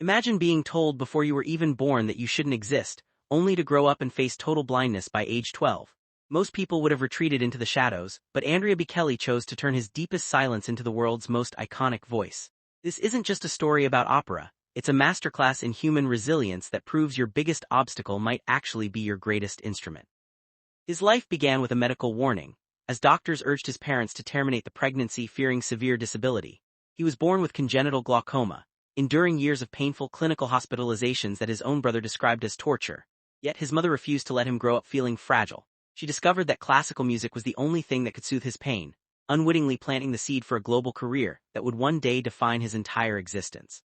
Imagine being told before you were even born that you shouldn't exist, only to grow up and face total blindness by age 12. Most people would have retreated into the shadows, but Andrea Bocelli chose to turn his deepest silence into the world's most iconic voice. This isn't just a story about opera, it's a masterclass in human resilience that proves your biggest obstacle might actually be your greatest instrument. His life began with a medical warning, as doctors urged his parents to terminate the pregnancy fearing severe disability. He was born with congenital glaucoma, enduring years of painful clinical hospitalizations that his own brother described as torture. Yet his mother refused to let him grow up feeling fragile. She discovered that classical music was the only thing that could soothe his pain, unwittingly planting the seed for a global career that would one day define his entire existence.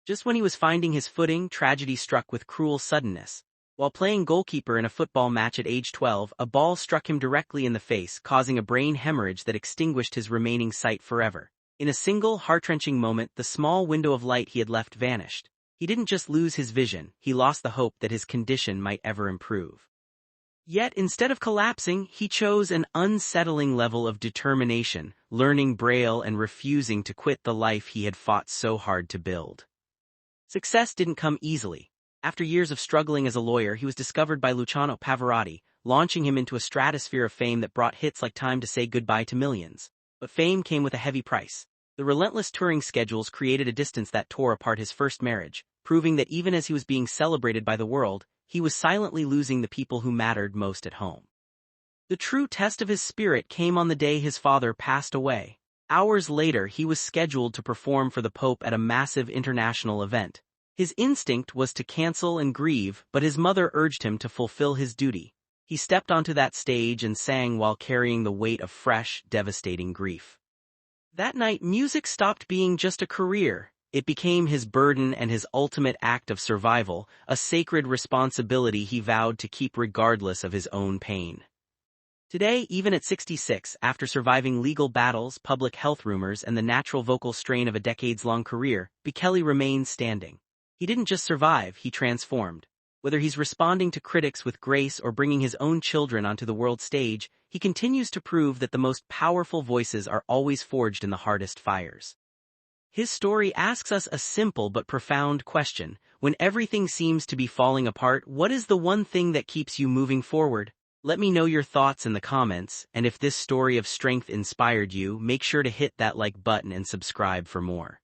Just when he was finding his footing, tragedy struck with cruel suddenness. While playing goalkeeper in a football match at age 12, a ball struck him directly in the face, causing a brain hemorrhage that extinguished his remaining sight forever. In a single, heart-wrenching moment, the small window of light he had left vanished. He didn't just lose his vision, he lost the hope that his condition might ever improve. Yet, instead of collapsing, he chose an unsettling level of determination, learning Braille and refusing to quit the life he had fought so hard to build. Success didn't come easily. After years of struggling as a lawyer, he was discovered by Luciano Pavarotti, launching him into a stratosphere of fame that brought hits like Time to Say Goodbye to Millions. But fame came with a heavy price. The relentless touring schedules created a distance that tore apart his first marriage, proving that even as he was being celebrated by the world, he was silently losing the people who mattered most at home. The true test of his spirit came on the day his father passed away. Hours later, he was scheduled to perform for the Pope at a massive international event. His instinct was to cancel and grieve, but his mother urged him to fulfill his duty. He stepped onto that stage and sang while carrying the weight of fresh, devastating grief. That night, music stopped being just a career. It became his burden and his ultimate act of survival, a sacred responsibility he vowed to keep regardless of his own pain. Today, even at 66, after surviving legal battles, public health rumors, and the natural vocal strain of a decades-long career, Bocelli remains standing. He didn't just survive, he transformed. Whether he's responding to critics with grace or bringing his own children onto the world stage, he continues to prove that the most powerful voices are always forged in the hardest fires. His story asks us a simple but profound question. When everything seems to be falling apart, what is the one thing that keeps you moving forward? Let me know your thoughts in the comments, and if this story of strength inspired you, make sure to hit that like button and subscribe for more.